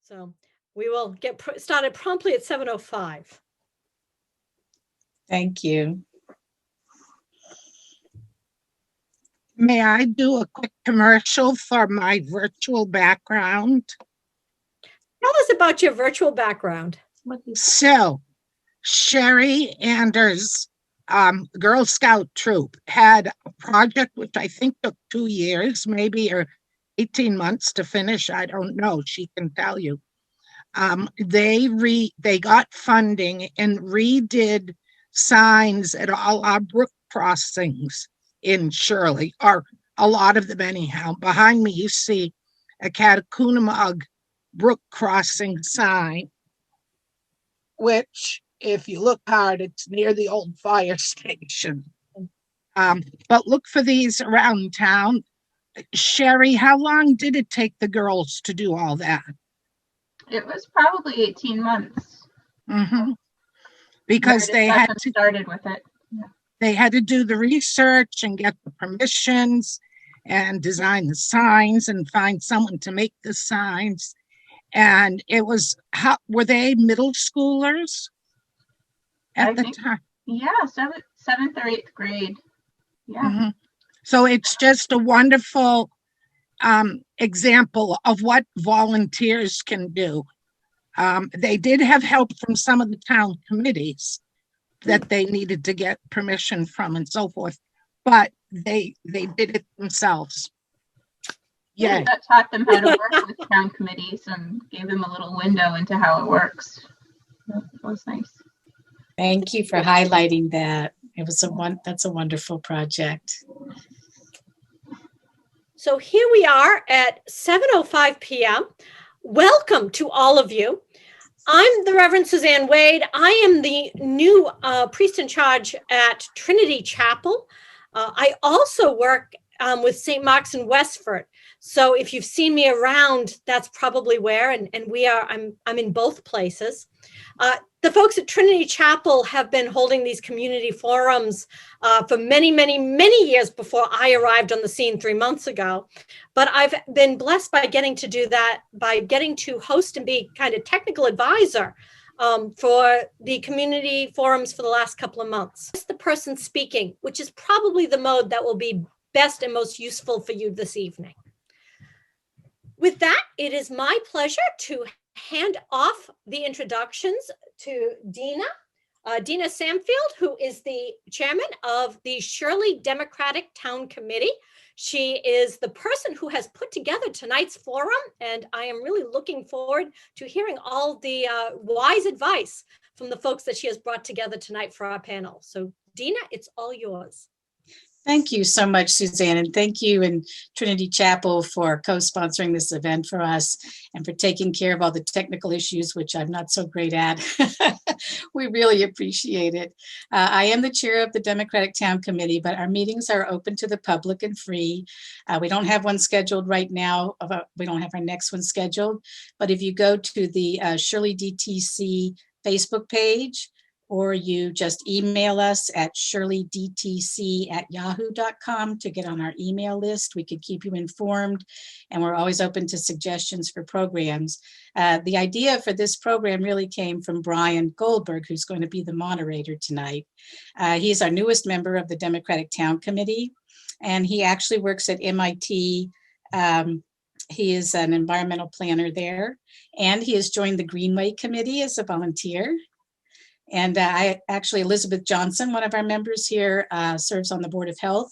So we will get started promptly at 7:05. Thank you. May I do a quick commercial for my virtual background? Tell us about your virtual background. So, Sherry Anders' Girl Scout troop had a project which I think took 2 years, maybe, or 18 months to finish. I don't know. She can tell you. They got funding and redid signs at all our brook crossings in Shirley, or a lot of them anyhow. Behind me, you see a Catacoonamug brook crossing sign, which, if you look hard, it's near the old fire station. But look for these around town. Sherry, how long did it take the girls to do all that? It was probably 18 months. Mm-hmm. Because they had to started with it. Yeah. They had to do the research and get the permissions and design the signs and find someone to make the signs. And it was, were they middle schoolers at the time? Yeah, seventh or eighth grade. Yeah. Mm-hmm. So it's just a wonderful example of what volunteers can do. They did have help from some of the town committees that they needed to get permission from and so forth, but they did it themselves. Yeah, that taught them how to work with town committees and gave them a little window into how it works. That was nice. Thank you for highlighting that. That's a wonderful project. So here we are at 7:05 p.m. Welcome to all of you. I'm the Reverend Suzanne Wade. I am the new priest in charge at Trinity Chapel. I also work with St. Mark's in Westford. So if you've seen me around, that's probably where, and I'm in both places. The folks at Trinity Chapel have been holding these community forums for many, many, many years before I arrived on the scene 3 months ago. But I've been blessed by getting to do that, by getting to host and be kind of technical advisor for the community forums for the last couple of months. It's the person speaking, which is probably the mode that will be best and most useful for you this evening. With that, it is my pleasure to hand off the introductions to Dina Samfield, who is the chairman of the Shirley Democratic Town Committee. She is the person who has put together tonight's forum, and I am really looking forward to hearing all the wise advice from the folks that she has brought together tonight for our panel. So Dina, it's all yours. Thank you so much, Suzanne, and thank you and Trinity Chapel for co-sponsoring this event for us and for taking care of all the technical issues, which I'm not so great at. We really appreciate it. I am the chair of the Democratic Town Committee, but our meetings are open to the public and free. We don't have one scheduled right now. We don't have our next one scheduled, but if you go to the Shirley DTC Facebook page, or you just email us at shirleydtc@yahoo.com to get on our email list. We could keep you informed, and we're always open to suggestions for programs. The idea for this program really came from Brian Goldberg, who's going to be the moderator tonight. He's our newest member of the Democratic Town Committee, and he actually works at MIT. He is an environmental planner there, and he has joined the Greenway Committee as a volunteer. And Elizabeth Johnson, one of our members here, serves on the Board of Health.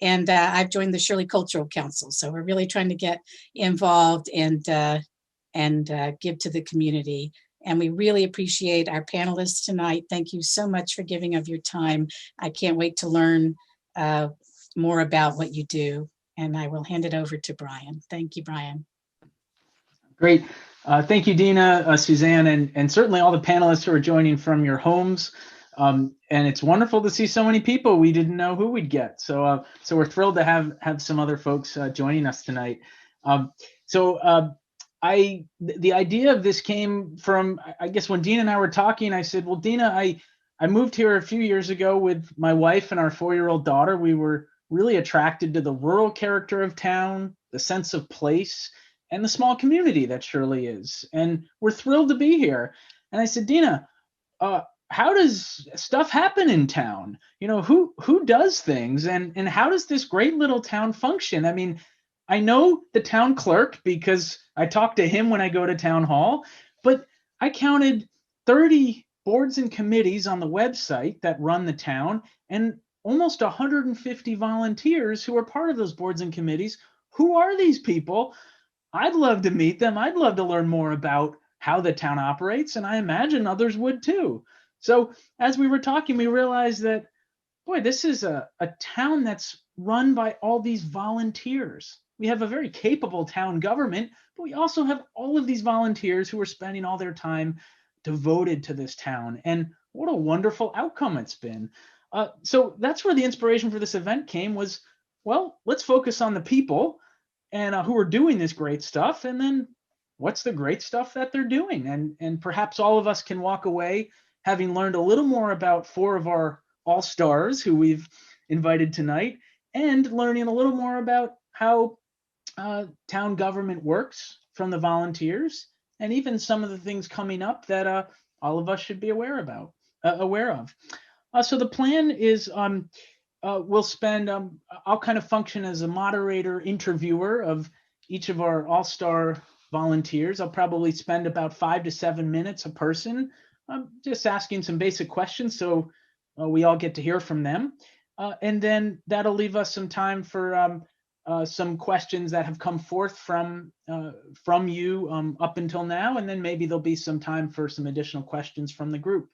And I've joined the Shirley Cultural Council. So we're really trying to get involved and give to the community. And we really appreciate our panelists tonight. Thank you so much for giving of your time. I can't wait to learn more about what you do. And I will hand it over to Brian. Thank you, Brian. Great. Thank you, Dina, Suzanne, and certainly all the panelists who are joining from your homes. And it's wonderful to see so many people. We didn't know who we'd get. So we're thrilled to have some other folks joining us tonight. The idea of this came from, I guess, when Dina and I were talking, I said, well, Dina, I moved here a few years ago with my wife and our 4-year-old daughter. We were really attracted to the rural character of town, the sense of place, and the small community that Shirley is. And we're thrilled to be here. And I said, Dina, how does stuff happen in town? You know, who does things, and how does this great little town function? I mean, I know the town clerk because I talk to him when I go to town hall, but I counted 30 boards and committees on the website that run the town, and almost 150 volunteers who are part of those boards and committees. Who are these people? I'd love to meet them. I'd love to learn more about how the town operates, and I imagine others would too. So as we were talking, we realized that, boy, this is a town that's run by all these volunteers. We have a very capable town government, but we also have all of these volunteers who are spending all their time devoted to this town. And what a wonderful outcome it's been. So that's where the inspiration for this event came was, well, let's focus on the people and who are doing this great stuff. And then what's the great stuff that they're doing? And perhaps all of us can walk away having learned a little more about 4 of our all-stars who we've invited tonight, and learning a little more about how town government works from the volunteers, and even some of the things coming up that all of us should be aware of. So the plan is we'll spend, I'll kind of function as a moderator, interviewer of each of our all-star volunteers. I'll probably spend about 5 to 7 minutes a person, just asking some basic questions so we all get to hear from them. And then that'll leave us some time for some questions that have come forth from you up until now, and then maybe there'll be some time for some additional questions from the group.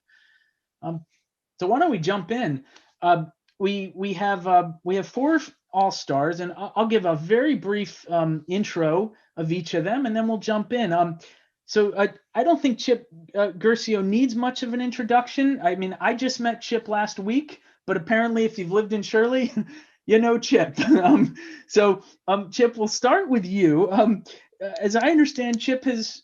So why don't we jump in? We have 4 all-stars, and I'll give a very brief intro of each of them, and then we'll jump in. So I don't think Chip Guercio needs much of an introduction. I mean, I just met Chip last week, but apparently if you've lived in Shirley, you know Chip. Chip, we'll start with you. As I understand, Chip has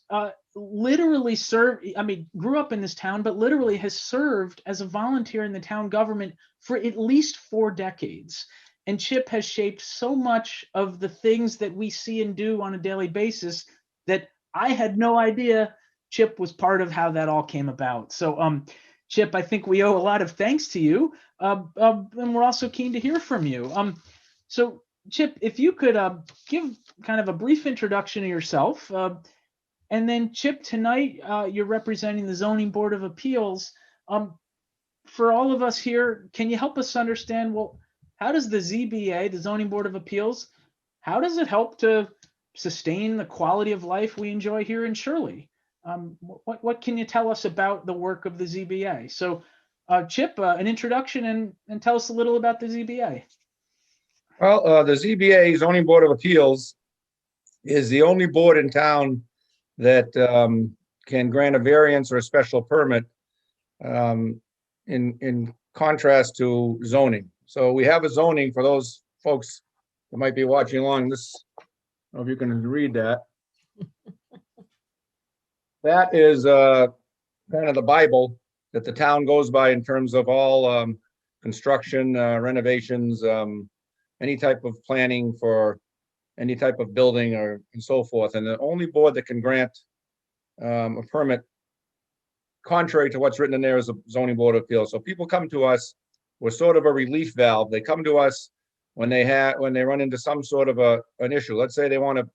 literally served, I mean, grew up in this town, but literally has served as a volunteer in the town government for at least 4 decades. And Chip has shaped so much of the things that we see and do on a daily basis that I had no idea Chip was part of how that all came about. So Chip, I think we owe a lot of thanks to you, and we're also keen to hear from you. So Chip, if you could give kind of a brief introduction of yourself, and then Chip, tonight you're representing the Zoning Board of Appeals. For all of us here, can you help us understand, well, how does the ZBA, the Zoning Board of Appeals, how does it help to sustain the quality of life we enjoy here in Shirley? What can you tell us about the work of the ZBA? So Chip, an introduction and tell us a little about the ZBA. Well, the ZBA, Zoning Board of Appeals, is the only board in town that can grant a variance or a special permit in contrast to zoning. So we have a zoning for those folks that might be watching along. This, I don't know if you can read that. That is kind of the Bible that the town goes by in terms of all construction, renovations, any type of planning for any type of building and so forth. And the only board that can grant a permit contrary to what's written in there is the Zoning Board of Appeals. So people come to us, we're sort of a relief valve. They come to us when they run into some sort of an issue. Let's say they want to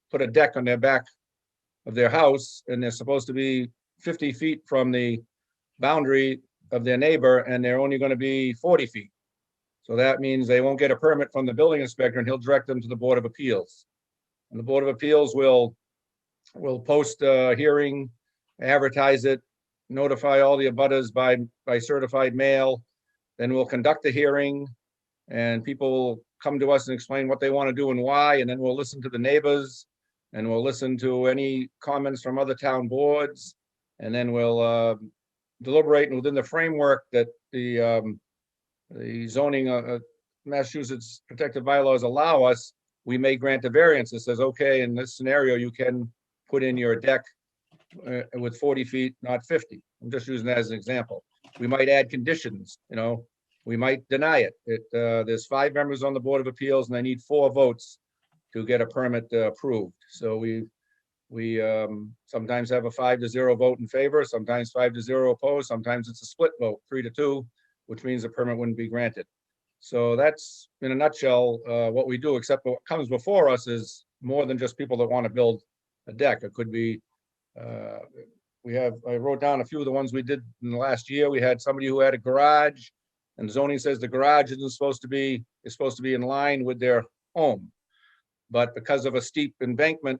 put a deck on their back of their house, and they're supposed to be 50 feet from the boundary of their neighbor, and they're only going to be 40 feet. So that means they won't get a permit from the building inspector, and he'll direct them to the Board of Appeals. And the Board of Appeals will post a hearing, advertise it, notify all the abutters by certified mail. Then we'll conduct the hearing, and people will come to us and explain what they want to do and why, and then we'll listen to the neighbors, and we'll listen to any comments from other town boards, and then we'll deliberate, and within the framework that the zoning Massachusetts protective bylaws allow us, we may grant a variance that says, okay, in this scenario, you can put in your deck with 40 feet, not 50. I'm just using that as an example. We might add conditions, we might deny it. There's 5 members on the Board of Appeals, and they need 4 votes to get a permit approved. So we sometimes have a 5-0 vote in favor, sometimes 5-0 opposed, sometimes it's a split vote, 3-2, which means the permit wouldn't be granted. So that's in a nutshell what we do, except what comes before us is more than just people that want to build a deck. It could be, I wrote down a few of the ones we did in the last year. We had somebody who had a garage, and zoning says the garage is supposed to be in line with their home. But because of a steep embankment,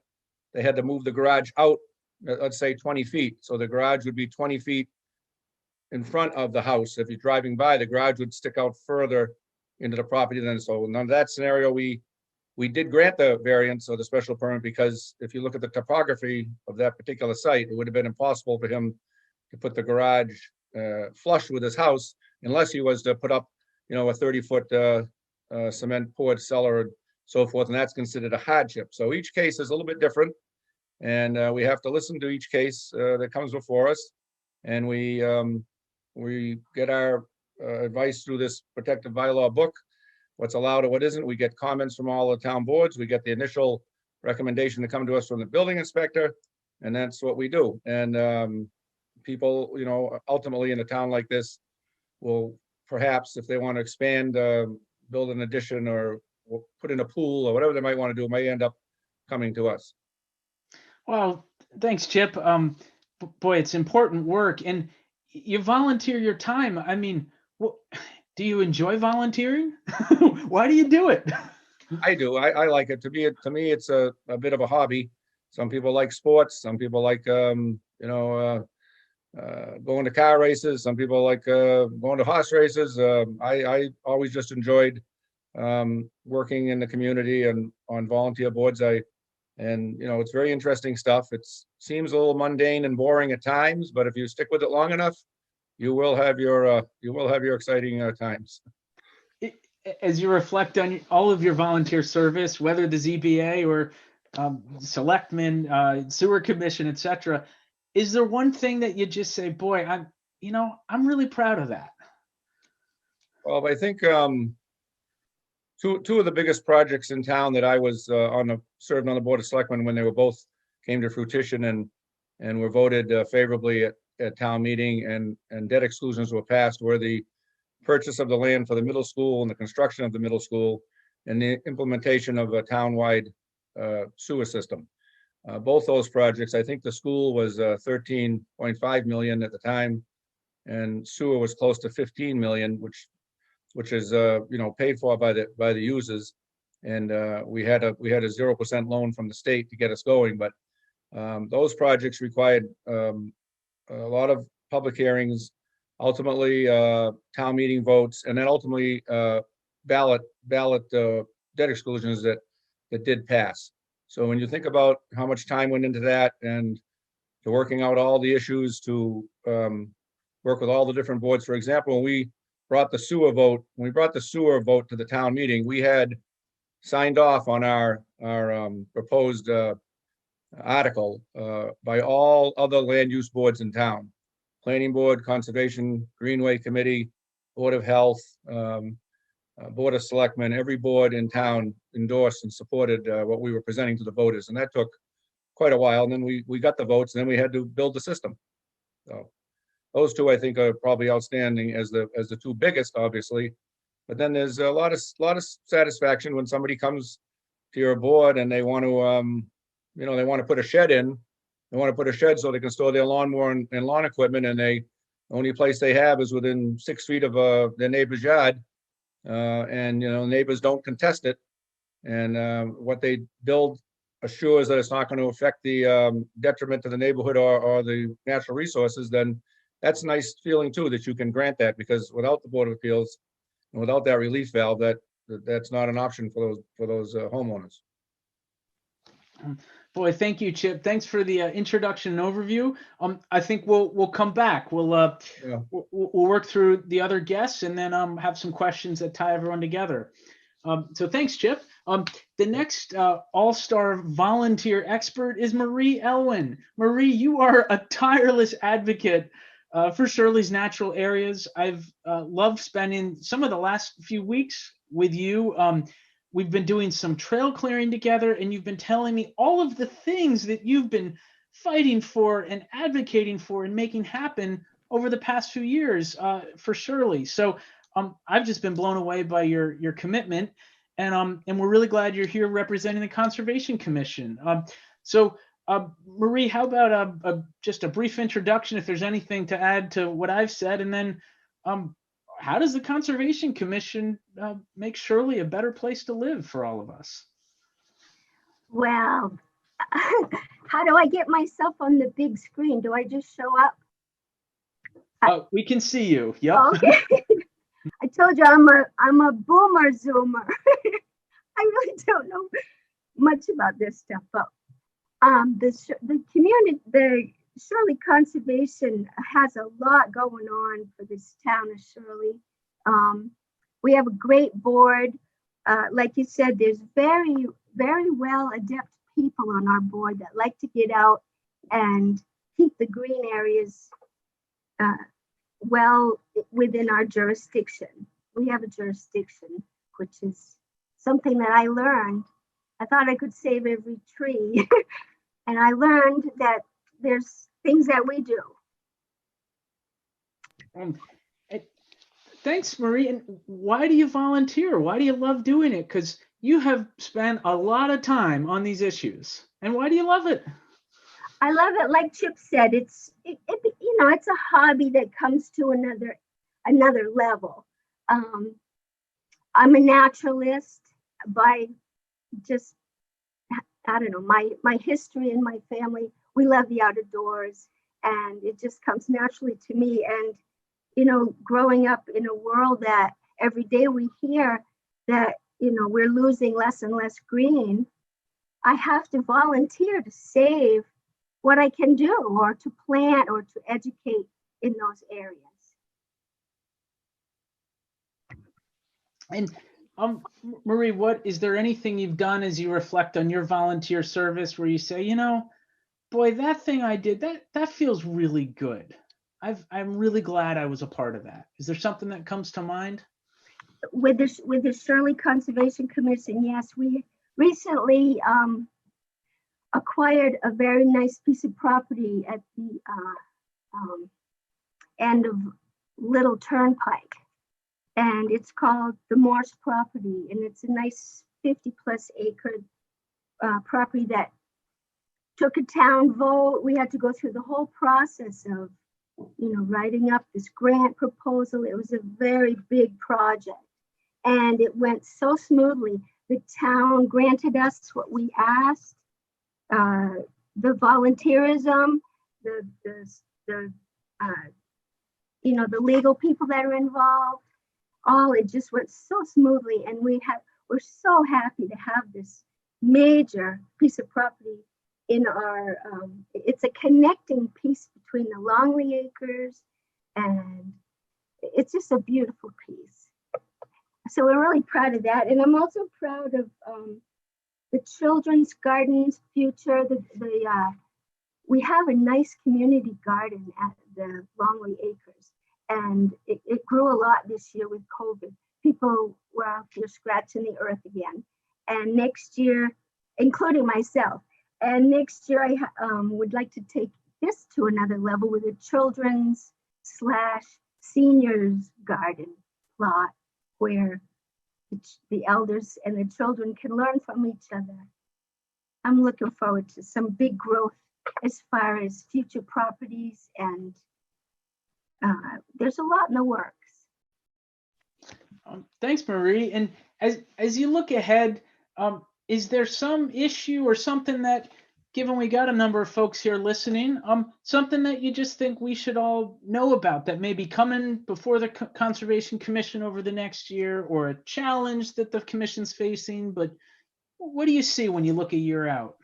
they had to move the garage out, let's say 20 feet. So the garage would be 20 feet in front of the house. If you're driving by, the garage would stick out further into the property than so. In that scenario, we did grant the variance or the special permit, because if you look at the topography of that particular site, it would have been impossible for him to put the garage flush with his house unless he was to put up, a 30-foot cement poured cellar and so forth, and that's considered a hardship. So each case is a little bit different, and we have to listen to each case that comes before us, and we get our advice through this protective bylaw book, what's allowed or what isn't. We get comments from all the town boards. We get the initial recommendation to come to us from the building inspector, and that's what we do. And people, ultimately in a town like this will perhaps, if they want to expand, build an addition or put in a pool or whatever they might want to do, may end up coming to us. Well, thanks, Chip. Boy, it's important work, and you volunteer your time. I mean, do you enjoy volunteering? Why do you do it? I do. I like it. To me, it's a bit of a hobby. Some people like sports. Some people like, going to car races. Some people like going to horse races. I always just enjoyed working in the community and on volunteer boards. It's very interesting stuff. It seems a little mundane and boring at times, but if you stick with it long enough, you will have your exciting times. As you reflect on all of your volunteer service, whether the ZBA or selectmen, sewer commission, etc., is there one thing that you just say, boy, I'm really proud of that? Well, I think two of the biggest projects in town that I was served on the board of selectmen when they were both came to fruition and were voted favorably at town meeting, and debt exclusions were passed, were the purchase of the land for the middle school and the construction of the middle school and the implementation of a townwide sewer system. Both those projects, I think the school was 13.5 million at the time, and sewer was close to 15 million, which is paid for by the users. And we had a 0% loan from the state to get us going, but those projects required a lot of public hearings, ultimately town meeting votes, and then ultimately ballot debt exclusions that did pass. So when you think about how much time went into that, and to working out all the issues, to work with all the different boards. For example, when we brought the sewer vote to the town meeting, we had signed off on our proposed article by all other land use boards in town: Planning Board, Conservation, Greenway Committee, Board of Health, Board of Selectmen. Every board in town endorsed and supported what we were presenting to the voters, and that took quite a while. And then we got the votes, and then we had to build the system. So those two, I think, are probably outstanding as the two biggest, obviously. But then there's a lot of satisfaction when somebody comes to your board and they want to they want to put a shed in. They want to put a shed so they can store their lawnmower and lawn equipment, and the only place they have is within 6 feet of their neighbor's yard. And neighbors don't contest it, and what they build assures that it's not going to affect the detriment to the neighborhood or the natural resources. Then that's a nice feeling too, that you can grant that, because without the Board of Appeals and without that relief valve, that's not an option for those homeowners. Boy, thank you, Chip. Thanks for the introduction and overview. I think we'll come back. We'll work through the other guests and then have some questions that tie everyone together. So thanks, Chip. The next all-star volunteer expert is Marie Elwyn. Marie, you are a tireless advocate for Shirley's natural areas. I've loved spending some of the last few weeks with you. we've been doing some trail clearing together, and you've been telling me all of the things that you've been fighting for and advocating for and making happen over the past few years for Shirley. So I've just been blown away by your commitment, and we're really glad you're here representing the Conservation Commission. So Marie, how about just a brief introduction, if there's anything to add to what I've said, and then how does the Conservation Commission make Shirley a better place to live for all of us? Well, how do I get myself on the big screen? Do I just show up? We can see you. Yep. Okay. I told you I'm a boomer zoomer. I really don't know much about this stuff, but the community, the Shirley Conservation has a lot going on for this town of Shirley. We have a great board. Like you said, there's very, very well adept people on our board that like to get out and keep the green areas well within our jurisdiction. We have a jurisdiction, which is something that I learned. I thought I could save every tree. And I learned that there's things that we do. Thanks, Marie. And why do you volunteer? Why do you love doing it? Because you have spent a lot of time on these issues. And why do you love it? I love it. Like Chip said, it's a hobby that comes to another level. I'm a naturalist by just, I don't know, my history and my family. We love the outdoors, and it just comes naturally to me. And, growing up in a world that every day we hear that, we're losing less and less green, I have to volunteer to save what I can do, or to plant, or to educate in those areas. And Marie, is there anything you've done as you reflect on your volunteer service where you say, boy, that thing I did, that feels really good. I'm really glad I was a part of that. Is there something that comes to mind? With the Shirley Conservation Commission, yes, we recently acquired a very nice piece of property at the end of Little Turnpike, and it's called the Morse property, and it's a nice 50+ acre property that took a town vote. We had to go through the whole process of writing up this grant proposal. It was a very big project, and it went so smoothly. The town granted us what we asked. The volunteerism, the legal people that are involved, it just went so smoothly, and we're so happy to have this major piece of property in our. It's a connecting piece between the Longley Acres, and it's just a beautiful piece. So we're really proud of that, and I'm also proud of the children's gardens future. We have a nice community garden at the Longley Acres, and it grew a lot this year with COVID. People were out there scratching the earth again. And next year, including myself, and next year I would like to take this to another level with a children's / seniors garden plot where the elders and the children can learn from each other. I'm looking forward to some big growth as far as future properties, and there's a lot in the works. Thanks, Marie. And as you look ahead, is there some issue or something that, given we got a number of folks here listening, something that you just think we should all know about that may be coming before the Conservation Commission over the next year, or a challenge that the Commission's facing? But what do you see when you look a year out?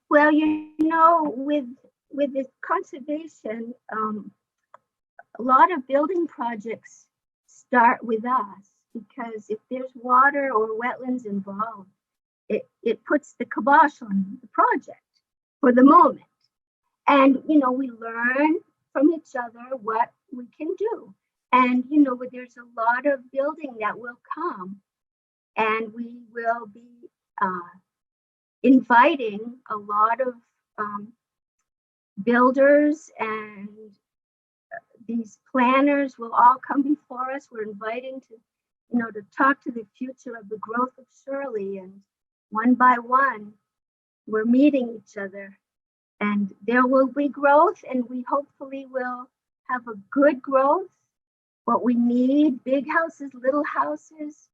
Well, with the conservation, a lot of building projects start with us, because if there's water or wetlands involved, it puts the kibosh on the project for the moment. And, we learn from each other what we can do. And, there's a lot of building that will come And we will be inviting a lot of builders, and these planners will all come before us. We're inviting to talk to the future of the growth of Shirley, and one by one, we're meeting each other, and there will be growth, and we hopefully will have a good growth. What we need, big houses, little houses.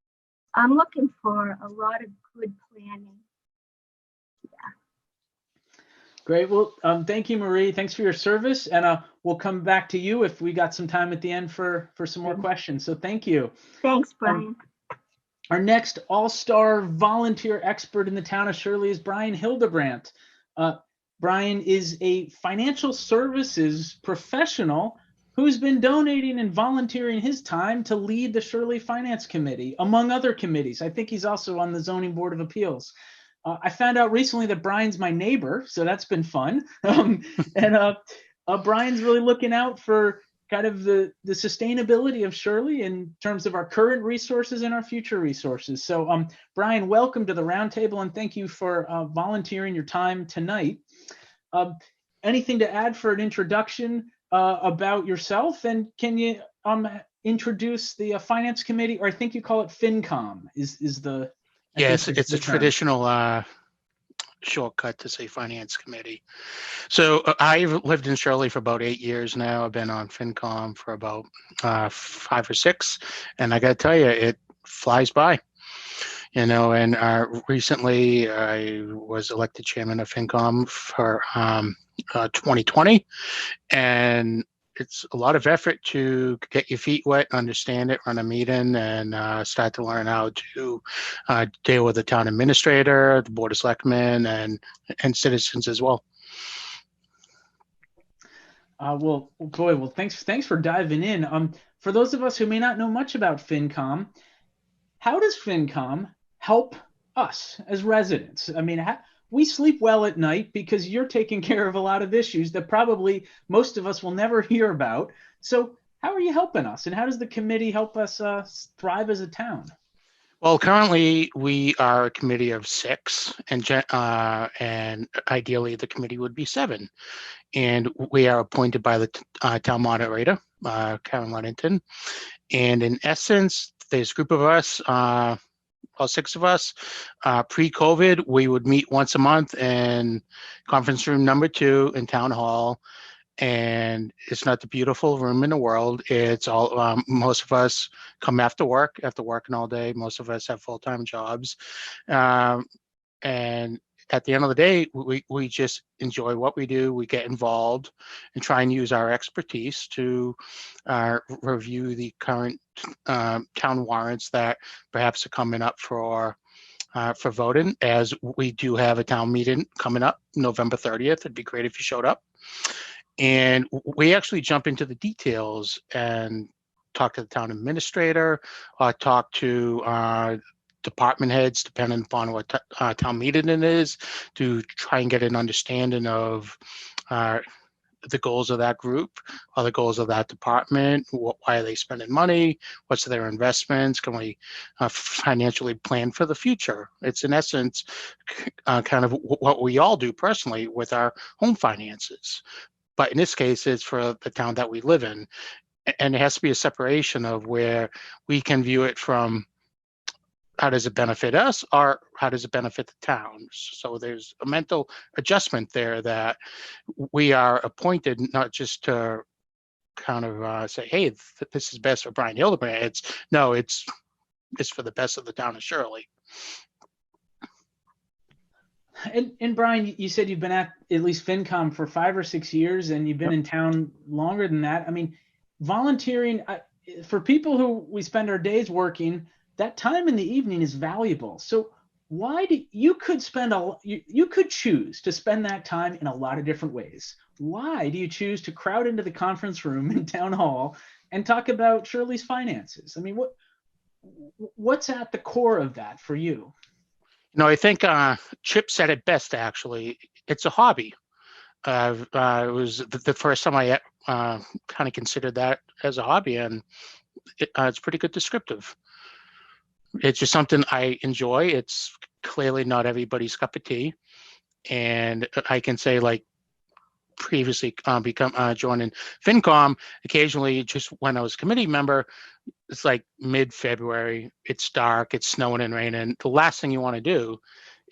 I'm looking for a lot of good planning. Great. Well, thank you, Marie. Thanks for your service. And we'll come back to you if we got some time at the end for some more questions. So thank you. Thanks, Brian. Our next all-star volunteer expert in the town of Shirley is Brian Hildebrant. Brian is a financial services professional who's been donating and volunteering his time to lead the Shirley Finance Committee, among other committees. I think he's also on the Zoning Board of Appeals. I found out recently that Brian's my neighbor, so that's been fun. Brian's really looking out for kind of the sustainability of Shirley in terms of our current resources and our future resources. So Brian, welcome to the Roundtable, and thank you for volunteering your time tonight. Anything to add for an introduction about yourself? And can you introduce the Finance Committee, or I think you call it FinCom, is the... Yes, it's a traditional shortcut to say Finance Committee. So I've lived in Shirley for about 8 years now. I've been on FinCom for about 5 or 6, and I got to tell you, it flies by. And recently I was elected chairman of FinCom for 2020, and it's a lot of effort to get your feet wet, understand it, run a meeting, and start to learn how to deal with the town administrator, the board of selectmen, and citizens as well. Well, thanks for diving in. For those of us who may not know much about FinCom, how does FinCom help us as residents? I mean, we sleep well at night because you're taking care of a lot of issues that probably most of us will never hear about. So how are you helping us, and how does the committee help us thrive as a town? Well, currently we are a committee of 6, and ideally the committee would be 7. And we are appointed by the town moderator, Karen Ludington. And in essence, there's a group of us, all 6 of us. Pre-COVID, we would meet once a month in conference room number 2 in town hall. And it's not the beautiful room in the world. It's all, most of us come after working all day. Most of us have full-time jobs. And at the end of the day, we just enjoy what we do. We get involved and try and use our expertise to review the current town warrants that perhaps are coming up for voting, as we do have a town meeting coming up November 30th. It'd be great if you showed up. And we actually jump into the details and talk to the town administrator, talk to department heads, depending upon what town meeting it is, to try and get an understanding of the goals of that group, or the goals of that department. Why are they spending money? What's their investments? Can we financially plan for the future? It's in essence kind of what we all do personally with our home finances. But in this case, it's for the town that we live in. And it has to be a separation of where we can view it from how does it benefit us, or how does it benefit the town? So there's a mental adjustment there, that we are appointed not just to kind of say, hey, this is best for Brian Hildebrant. It's for the best of the town of Shirley. And Brian, you said you've been at least FinCom for 5 or 6 years, and you've been in town longer than that. I mean, volunteering, for people who we spend our days working, that time in the evening is valuable. So why do you could choose to spend that time in a lot of different ways. Why do you choose to crowd into the conference room in town hall and talk about Shirley's finances? I mean, what's at the core of that for you? I think Chip said it best, actually. It's a hobby. It was the first time I kind of considered that as a hobby, and it's pretty good descriptive. It's just something I enjoy. It's clearly not everybody's cup of tea. And I can say, like, previously joining FinCom, occasionally just when I was committee member, it's like mid-February, it's dark, it's snowing and raining. The last thing you want to do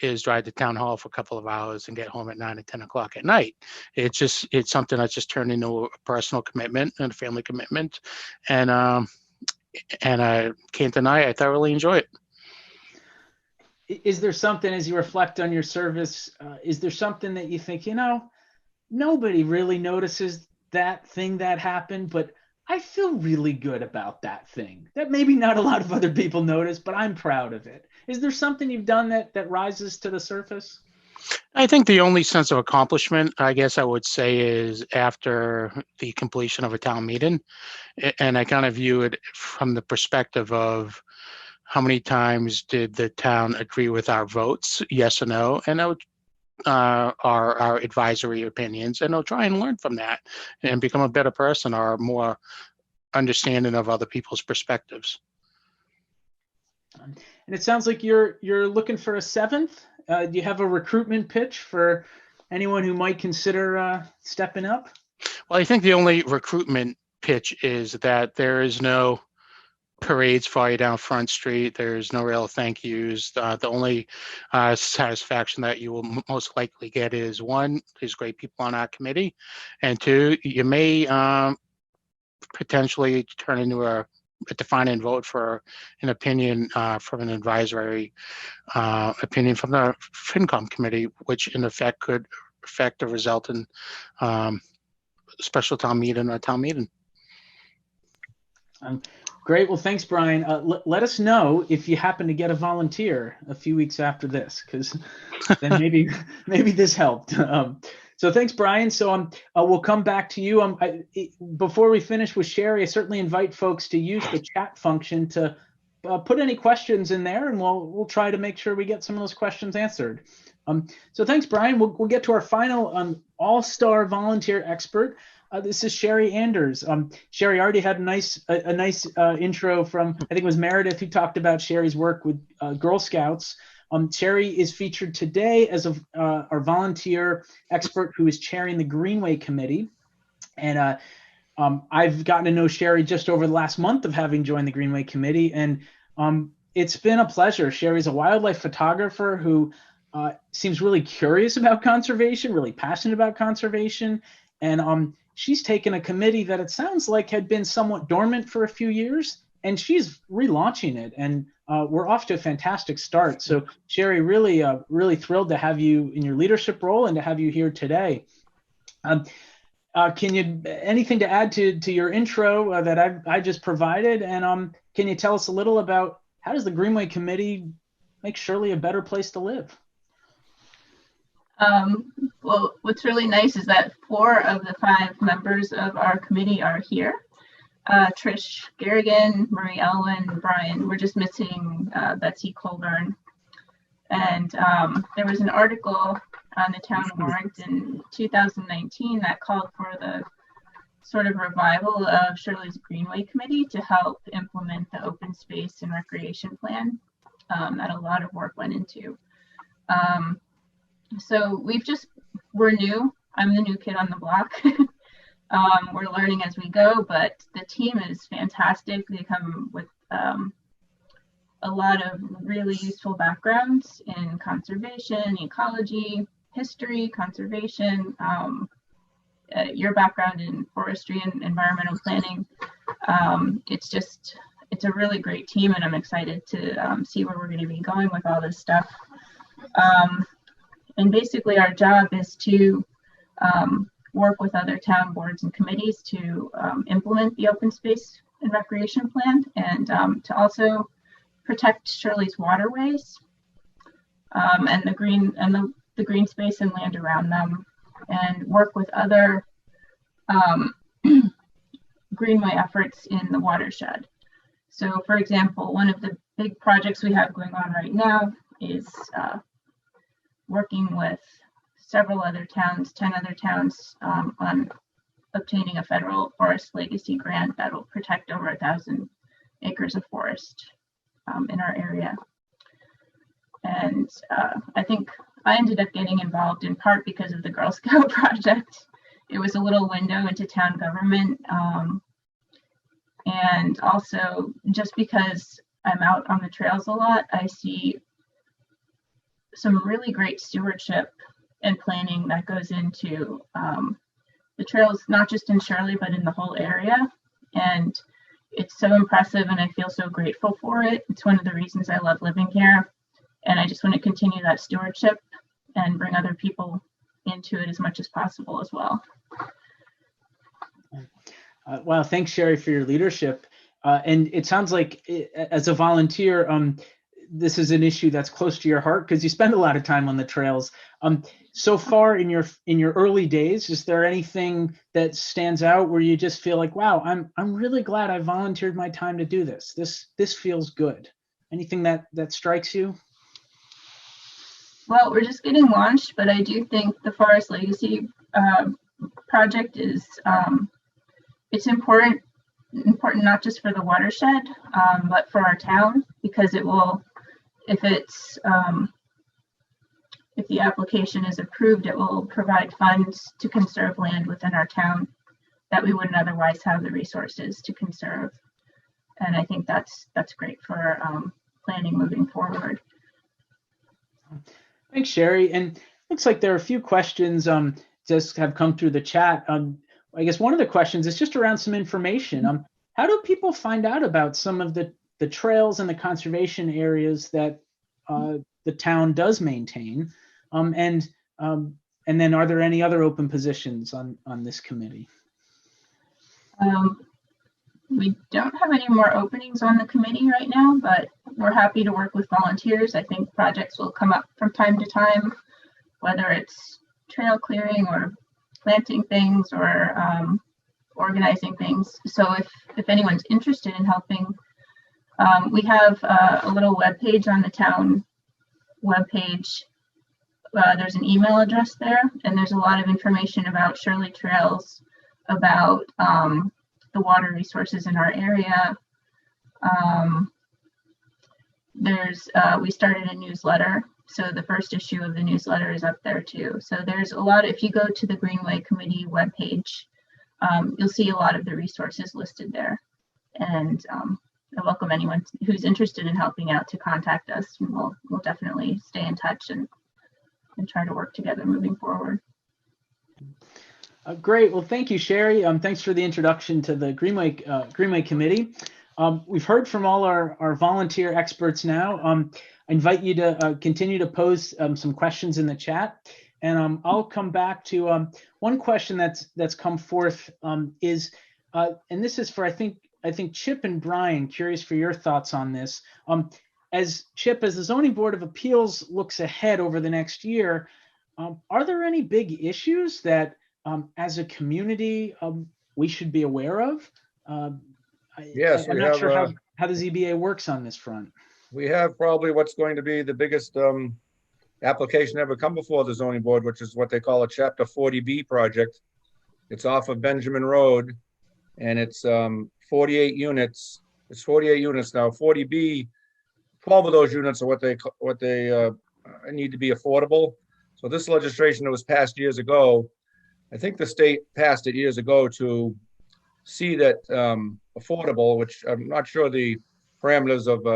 is drive to town hall for a couple of hours and get home at 9 or 10 o'clock at night. It's something that's just turned into a personal commitment and a family commitment. And I can't deny I thoroughly enjoy it. Is there something, as you reflect on your service, is there something that you think, nobody really notices that thing that happened, but I feel really good about that thing that maybe not a lot of other people notice, but I'm proud of it? Is there something you've done that rises to the surface? I think the only sense of accomplishment, I guess I would say, is after the completion of a town meeting. And I kind of view it from the perspective of how many times did the town agree with our votes, yes or no, and our advisory opinions, and they'll try and learn from that and become a better person or more understanding of other people's perspectives. And it sounds like you're looking for a seventh. Do you have a recruitment pitch for anyone who might consider stepping up? Well, I think the only recruitment pitch is that there is no parades for you down Front Street. There's no real thank yous. The only satisfaction that you will most likely get is, one, there's great people on our committee, and two, you may potentially turn into a defining vote for an opinion from an advisory opinion from the FinCom committee, which in effect could affect the result in special town meeting or town meeting. Great. Well, thanks, Brian. Let us know if you happen to get a volunteer a few weeks after this, because then maybe this helped. So thanks, Brian. So we'll come back to you. Before we finish with Sherry, I certainly invite folks to use the chat function to put any questions in there, and we'll try to make sure we get some of those questions answered. So thanks, Brian. We'll get to our final all-star volunteer expert. This is Sherry Anders. Sherry already had a nice intro from, I think it was Meredith, who talked about Sherry's work with Girl Scouts. Sherry is featured today as our volunteer expert who is chairing the Greenway Committee. And I've gotten to know Sherry just over the last month of having joined the Greenway Committee. And it's been a pleasure. Sherry's a wildlife photographer who seems really curious about conservation, really passionate about conservation. And she's taken a committee that it sounds like had been somewhat dormant for a few years, and she's relaunching it. And we're off to a fantastic start. So Sherry, really thrilled to have you in your leadership role and to have you here today. Can you, anything to add to your intro that I just provided? And can you tell us a little about how does the Greenway Committee make Shirley a better place to live? Well, what's really nice is that 4 of the 5 members of our committee are here. Trish Garrigan, Marie Elwyn, Brian. We're just missing Betsy Colburn. And there was an article on the town warrant in 2019 that called for the sort of revival of Shirley's Greenway Committee to help implement the open space and recreation plan that a lot of work went into. So we're new. I'm the new kid on the block. We're learning as we go, but the team is fantastic. They come with a lot of really useful backgrounds in conservation, ecology, history, conservation, your background in forestry and environmental planning. It's a really great team, and I'm excited to see where we're going to be going with all this stuff. And basically our job is to work with other town boards and committees to implement the open space and recreation plan, and to also protect Shirley's waterways and the green space and land around them, and work with other Greenway efforts in the watershed. So for example, one of the big projects we have going on right now is working with several other towns, 10 other towns, on obtaining a federal forest legacy grant that will protect over 1,000 acres of forest. in our area. And I think I ended up getting involved in part because of the Girl Scout project. It was a little window into town government. And also just because I'm out on the trails a lot, I see some really great stewardship and planning that goes into the trails, not just in Shirley, but in the whole area. And it's so impressive and I feel so grateful for it. It's one of the reasons I love living here. And I just want to continue that stewardship and bring other people into it as much as possible as well. Wow, thanks, Sherry, for your leadership. And it sounds like as a volunteer, this is an issue that's close to your heart because you spend a lot of time on the trails. So far in your early days, is there anything that stands out where you just feel like, wow, I'm really glad I volunteered my time to do this. This feels good. Anything that strikes you? Well, we're just getting launched, but I do think the Forest Legacy project is it's important not just for the watershed, but for our town, because it will, if the application is approved, it will provide funds to conserve land within our town that we wouldn't otherwise have the resources to conserve. And I think that's great for planning moving forward. Thanks, Sherry. And looks like there are a few questions just have come through the chat. I guess one of the questions is just around some information. How do people find out about some of the trails and the conservation areas that the town does maintain? And then are there any other open positions on this committee? We don't have any more openings on the committee right now, but we're happy to work with volunteers. I think projects will come up from time to time, whether it's trail clearing or planting things or organizing things. So if anyone's interested in helping, we have a little web page on the town webpage. There's an email address there, and there's a lot of information about Shirley Trails, about the water resources in our area. We started a newsletter, so the first issue of the newsletter is up there too. So there's a lot. If you go to the Greenway Committee webpage, you'll see a lot of the resources listed there. And I welcome anyone who's interested in helping out to contact us. And we'll definitely stay in touch and try to work together moving forward. Great. Well, thank you, Sherry. Thanks for the introduction to the Greenway Committee. We've heard from all our volunteer experts now. I invite you to continue to pose some questions in the chat. And I'll come back to one question that's come forth and this is for, I think Chip and Brian, curious for your thoughts on this. As the Zoning Board of Appeals looks ahead over the next year, are there any big issues that as a community we should be aware of? Yes, I'm not sure how the ZBA works on this front. We have probably what's going to be the biggest application ever come before the zoning board, which is what they call a Chapter 40B project. It's off of Benjamin Road, and it's 48 units. It's 48 units now. 40B, 12 of those units are what they need to be affordable. So this legislation that was passed years ago, I think the state passed it years ago to see that affordable, which I'm not sure the parameters of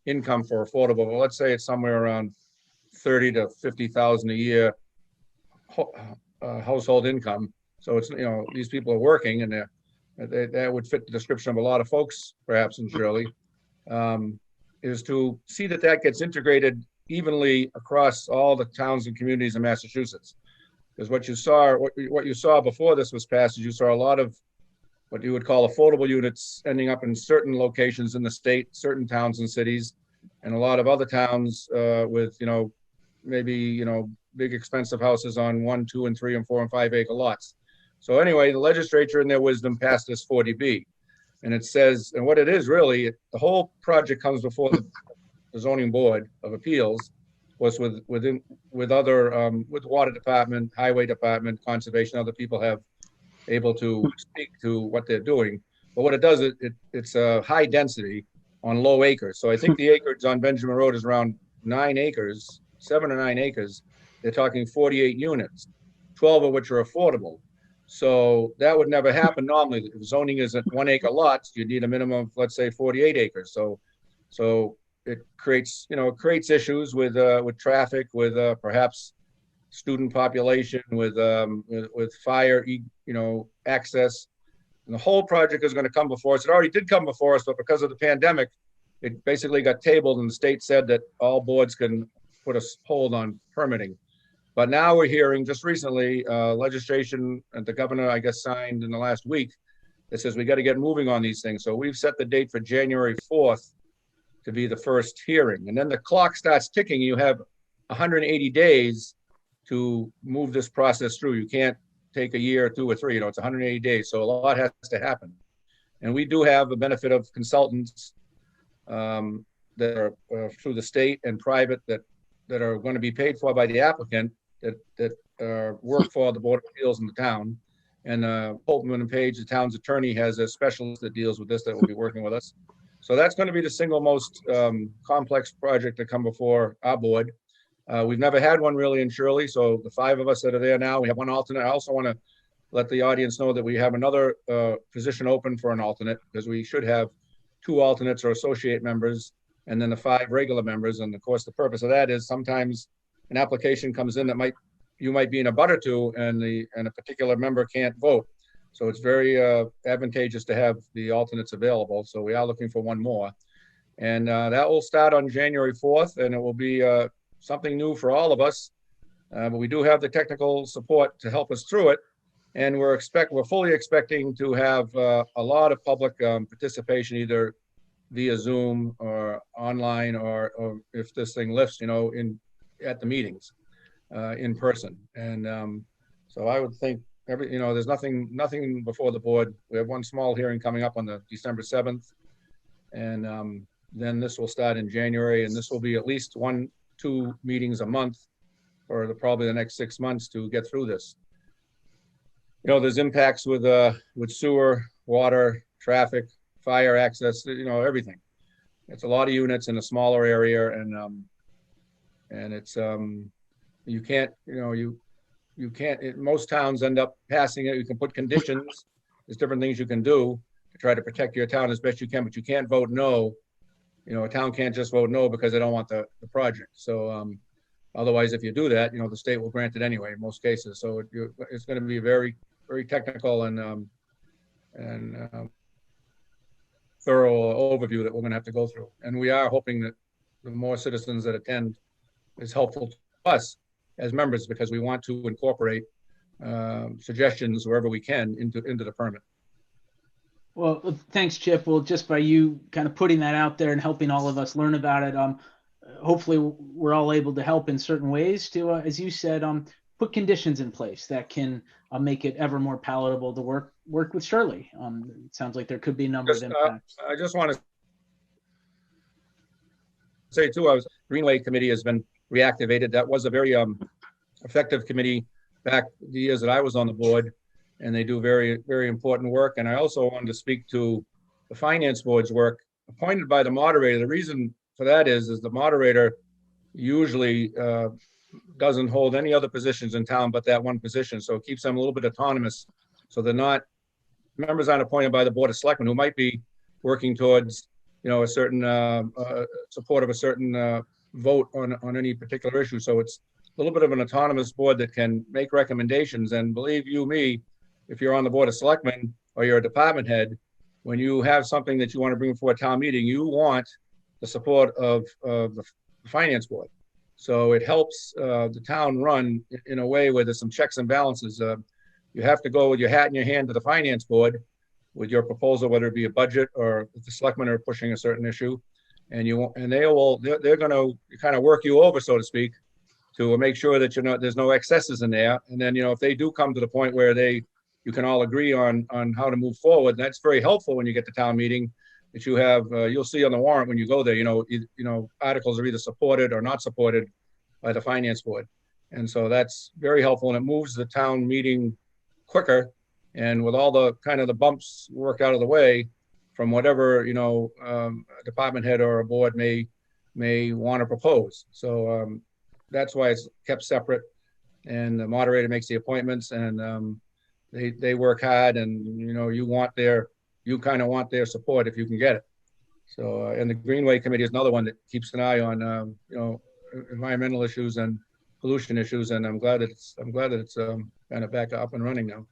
income for affordable, but let's say it's somewhere around 30 to 50,000 a year household income. So it's, these people are working, and that would fit the description of a lot of folks, perhaps in Shirley, is to see that gets integrated evenly across all the towns and communities in Massachusetts. Because what you saw before this was passed is you saw a lot of what you would call affordable units ending up in certain locations in the state, certain towns and cities, and a lot of other towns with, maybe, big expensive houses on 1, 2, and 3, and 4, and 5 acre lots. So anyway, the legislature in their wisdom passed this 40B. And it says, and what it is really, the whole project comes before the zoning board of appeals, was with water department, highway department, conservation, other people have able to speak to what they're doing. But what it does, it's a high density. on low acres. So I think the acreage on Benjamin Road is around 9 acres, 7 or 9 acres. They're talking 48 units, 12 of which are affordable. So that would never happen normally. If zoning is at 1 acre lots, you need a minimum of, let's say, 48 acres. So it creates, it creates issues with traffic, with perhaps student population, with fire, access. And the whole project is going to come before us. It already did come before us, but because of the pandemic, it basically got tabled, and the state said that all boards can put a hold on permitting. But now we're hearing just recently legislation that the governor, I guess, signed in the last week that says we got to get moving on these things. So we've set the date for January 4th to be the first hearing. And then the clock starts ticking. You have 180 days to move this process through. You can't take a year or 2 or 3, it's 180 days. So a lot has to happen. And we do have the benefit of consultants that are through the state and private that are going to be paid for by the applicant that work for the Board of Appeals in the town. And Holtman and Page, the town's attorney, has a specialist that deals with this that will be working with us. So that's going to be the single most complex project to come before our board. We've never had one really in Shirley, so the 5 of us that are there now, we have one alternate. I also want to let the audience know that we have another position open for an alternate, because we should have 2 alternates or associate members, and then the 5 regular members. And of course, the purpose of that is sometimes an application comes in that you might be in a butter to, and a particular member can't vote. So it's very advantageous to have the alternates available. So we are looking for one more, and that will start on January 4th, and it will be something new for all of us, but we do have the technical support to help us through it. And we're fully expecting to have a lot of public participation, either via Zoom or online, or if this thing lifts, at the meetings in person. And so I would think there's nothing before the board. We have one small hearing coming up on the December 7th, and then this will start in January, and this will be at least 1-2 meetings a month for probably the next 6 months to get through this. There's impacts with sewer, water, traffic, fire access, everything. It's a lot of units in a smaller area, and it's you can't, most towns end up passing it. You can put conditions. There's different things you can do to try to protect your town as best you can, but you can't vote no. A town can't just vote no because they don't want the project. So otherwise, if you do that, the state will grant it anyway in most cases. So it's going to be very, very technical and thorough overview that we're going to have to go through. And we are hoping that the more citizens that attend is helpful to us as members, because we want to incorporate suggestions wherever we can into the permit. Well, thanks, Chip. Well, just by you kind of putting that out there and helping all of us learn about it, hopefully we're all able to help in certain ways to, as you said, put conditions in place that can make it ever more palatable to work with Shirley. It sounds like there could be a number of impacts. I just want to say too, Greenway committee has been reactivated. That was a very effective committee back the years that I was on the board, and they do very, very important work. And I also wanted to speak to the finance board's work appointed by the moderator. The reason for that is the moderator usually doesn't hold any other positions in town but that one position. So it keeps them a little bit autonomous. So members aren't appointed by the Board of Selectmen, who might be working towards, a certain support of a certain vote on any particular issue. So it's a little bit of an autonomous board that can make recommendations. And believe you me, if you're on the Board of Selectmen or you're a department head, when you have something that you want to bring before a town meeting, you want the support of the finance board. So it helps the town run in a way where there's some checks and balances. You have to go with your hat in your hand to the finance board with your proposal, whether it be a budget or if the selectmen are pushing a certain issue, and they're going to kind of work you over, so to speak, to make sure that there's no excesses in there. And then if they do come to the point where you can all agree on how to move forward, that's very helpful when you get to town meeting. That you have, you'll see on the warrant when you go there, articles are either supported or not supported by the finance board. And so that's very helpful, and it moves the town meeting quicker. And with all the kind of the bumps worked out of the way, from whatever, department head or a board may want to propose. So that's why it's kept separate, and the moderator makes the appointments, and they work hard, and you kind of want their support if you can get it. So and the Greenway committee is another one that keeps an eye on environmental issues and pollution issues, and I'm glad that it's kind of back up and running now.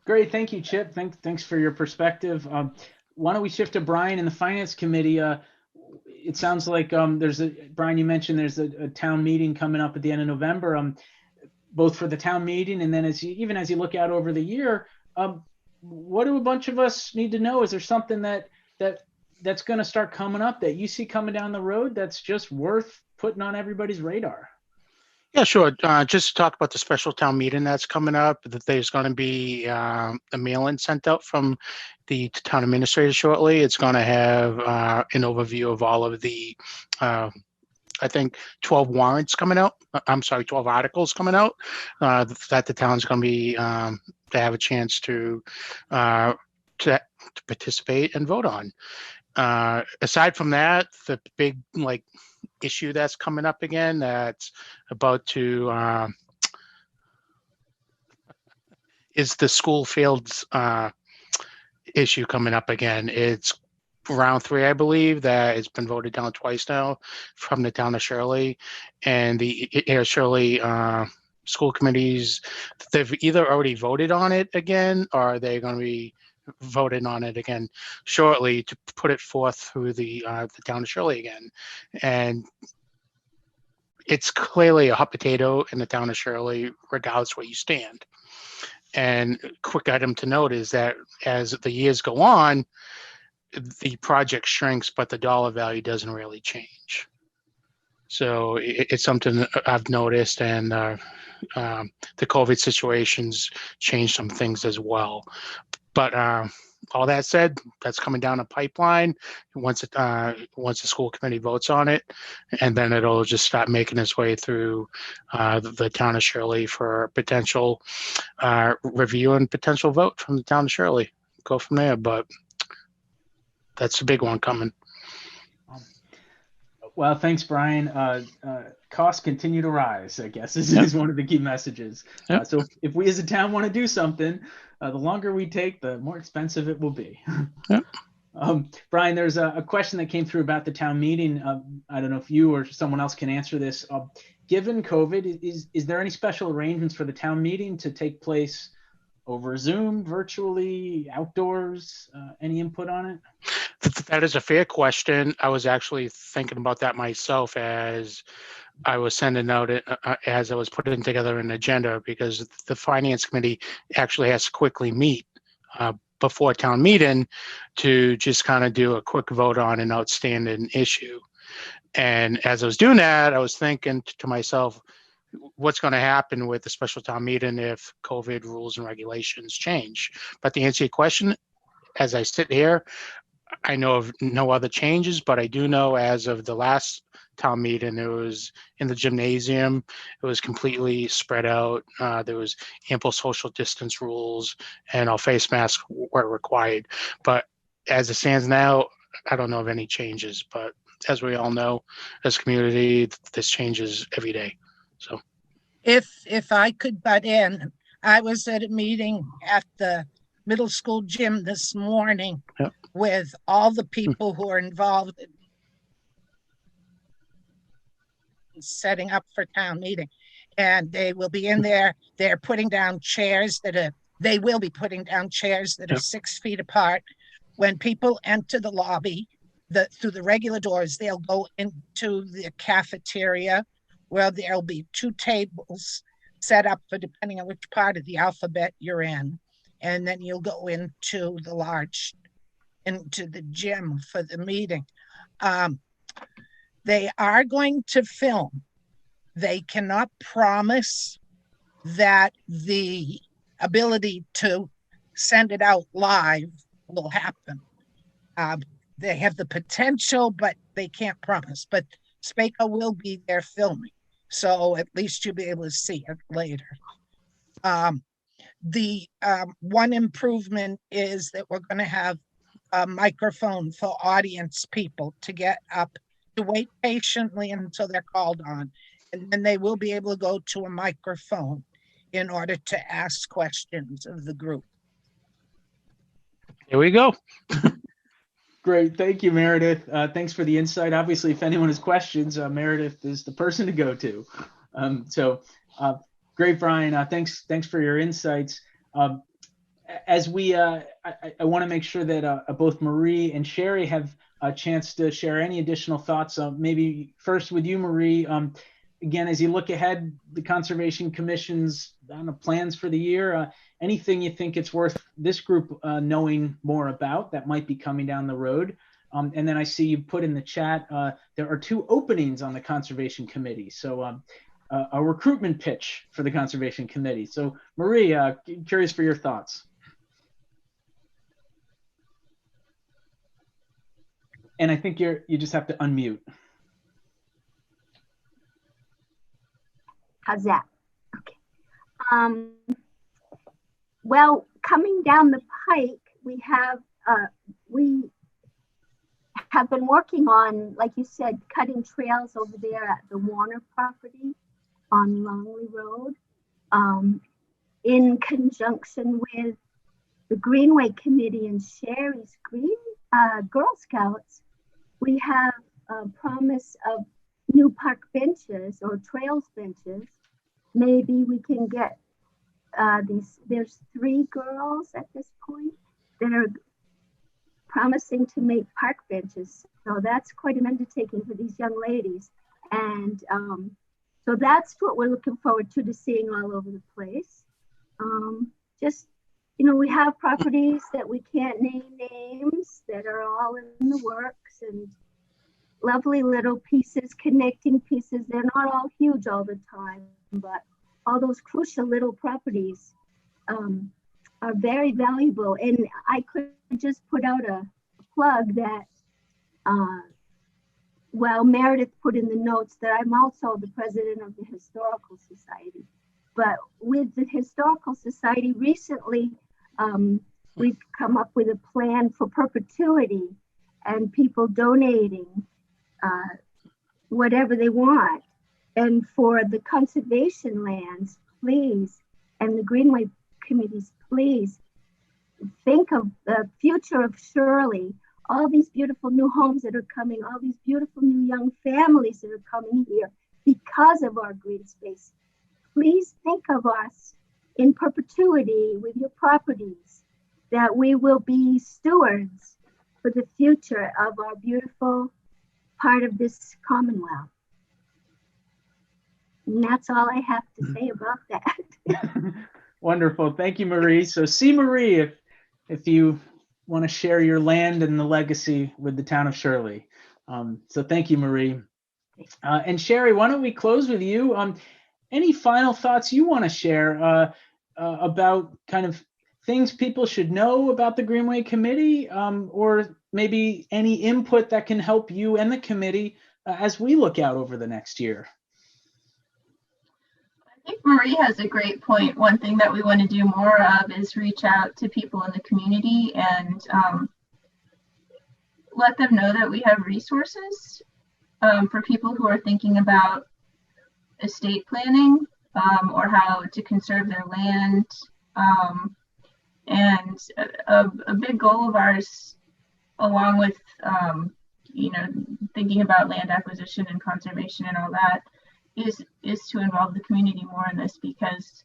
Great, thank you, Chip. Thanks for your perspective. Why don't we shift to Brian in the Finance Committee? It sounds like Brian, you mentioned there's a town meeting coming up at the end of November, both for the town meeting and then as you look out over the year, what do a bunch of us need to know? Is there something that's going to start coming up that you see coming down the road that's just worth putting on everybody's radar? Yeah, sure. Just to talk about the special town meeting that's coming up, that there's going to be a mail-in sent out from the town administrator shortly. It's going to have an overview of all of the, I think, 12 warrants coming out. 12 articles coming out that the town's going to be to have a chance to participate and vote on. Aside from that, the big issue that's coming up again that's about to is the school fields issue coming up again. It's round 3, I believe, that it's been voted down twice now from the town of Shirley, and the Shirley school committees, they've either already voted on it again or they're going to be voted on it again shortly to put it forth through the town of Shirley again. And it's clearly a hot potato in the town of Shirley, regardless where you stand. And quick item to note is that as the years go on, the project shrinks, but the dollar value doesn't really change. So it's something that I've noticed, and the COVID situations changed some things as well. But all that said, that's coming down a pipeline once the school committee votes on it, and then it'll just start making its way through the town of Shirley for potential review and potential vote from the town of Shirley. Go from there, but that's a big one coming. Well, thanks, Brian. Costs continue to rise, I guess, is one of the key messages. Yep. So if we as a town want to do something, the longer we take, the more expensive it will be. Yep. Brian, there's a question that came through about the town meeting. I don't know if you or someone else can answer this. Given COVID, is there any special arrangements for the town meeting to take place over Zoom, virtually, outdoors? Any input on it? That is a fair question. I was actually thinking about that myself as I was sending out as I was putting together an agenda, because the finance committee actually has to quickly meet before town meeting to just kind of do a quick vote on an outstanding issue. And as I was doing that, I was thinking to myself, what's going to happen with the special town meeting if COVID rules and regulations change? But to answer your question, as I sit here, I know of no other changes, but I do know as of the last town meeting, it was in the gymnasium. It was completely spread out. There was ample social distance rules, and all face masks were required. But as it stands now, I don't know of any changes. But as we all know, as a community, this changes every day. So, if I could butt in, I was at a meeting at the middle school gym this morning. Yep. With all the people who are involved in setting up for town meeting, and they will be in there. They're putting down chairs they will be putting down chairs that are 6 feet apart. When people enter the lobby, through the regular doors, they'll go into the cafeteria, where there'll be 2 tables set up for depending on which part of the alphabet you're in, and then you'll go into the gym for the meeting. They are going to film. They cannot promise that the ability to send it out live will happen. They have the potential, but they can't promise. But Spaco will be there filming, so at least you'll be able to see it later. The one improvement is that we're going to have a microphone for audience people to get up, to wait patiently until they're called on. And then they will be able to go to a microphone in order to ask questions of the group. Here we go. Great. Thank you, Meredith. Thanks for the insight. Obviously, if anyone has questions, Meredith is the person to go to. Great, Brian. Thanks for your insights. As we, I want to make sure that both Marie and Sherry have a chance to share any additional thoughts. Maybe first with you, Marie. Again, as you look ahead, the Conservation Commission's plans for the year, anything you think it's worth this group knowing more about that might be coming down the road? And then I see you put in the chat, there are 2 openings on the Conservation Committee. So a recruitment pitch for the Conservation Committee. So Marie, curious for your thoughts. And I think you just have to unmute. How's that? Okay. Well, coming down the pike, we have been working on, like you said, cutting trails over there at the Warner property on Longley Road, in conjunction with the Greenway Committee and Sherry's Girl Scouts. We have a promise of new park benches or trails benches. Maybe we can get there's 3 girls at this point that are promising to make park benches. So that's quite an undertaking for these young ladies. And so that's what we're looking forward to seeing all over the place. Just, we have properties that we can't name names that are all in the works, and lovely little pieces, connecting pieces. They're not all huge all the time, but all those crucial little properties are very valuable. And I could just put out a plug that, Meredith put in the notes that I'm also the president of the Historical Society. But with the Historical Society recently, we've come up with a plan for perpetuity and people donating whatever they want. And for the conservation lands, please, and the Greenway committees, please think of the future of Shirley, all these beautiful new homes that are coming, all these beautiful new young families that are coming here because of our green space. Please think of us in perpetuity with your properties, that we will be stewards for the future of our beautiful part of this Commonwealth. And that's all I have to say about that. Wonderful. Thank you, Marie. So see Marie if you want to share your land and the legacy with the town of Shirley. So thank you, Marie. And Sherry, why don't we close with you? Any final thoughts you want to share about kind of things people should know about the Greenway Committee, or maybe any input that can help you and the committee as we look out over the next year? I think Marie has a great point. One thing that we want to do more of is reach out to people in the community and let them know that we have resources for people who are thinking about estate planning or how to conserve their land. And a big goal of ours, along with thinking about land acquisition and conservation and all that, is to involve the community more in this, because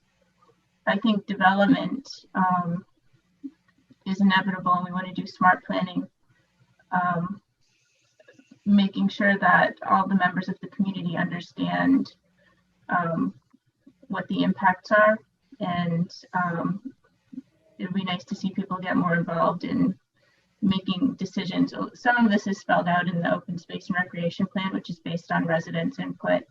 I think development is inevitable, and we want to do smart planning, making sure that all the members of the community understand what the impacts are, and it would be nice to see people get more involved in making decisions. Some of this is spelled out in the open space and recreation plan, which is based on residents' input.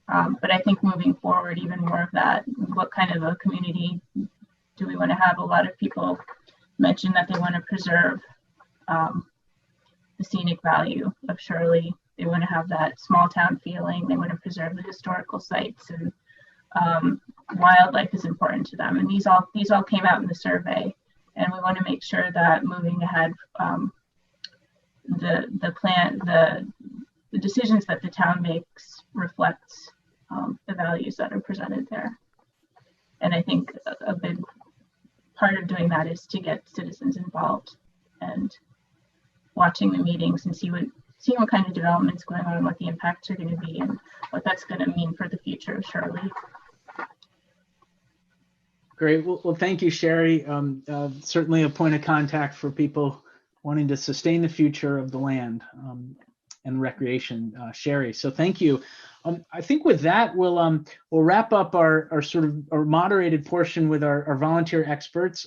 But I think moving forward, even more of that, what kind of a community do we want to have? A lot of people mention that they want to preserve the scenic value of Shirley. They want to have that small town feeling. They want to preserve the historical sites, and wildlife is important to them. And these all came out in the survey. And we want to make sure that moving ahead, the decisions that the town makes reflect the values that are presented there. And I think a big part of doing that is to get citizens involved and watching the meetings and seeing what kind of developments going on and what the impacts are going to be and what that's going to mean for the future of Shirley. Great. Well, thank you, Sherry. Certainly a point of contact for people wanting to sustain the future of the land and recreation, Sherry. So thank you. I think with that, we'll wrap up our sort of our moderated portion with our volunteer experts.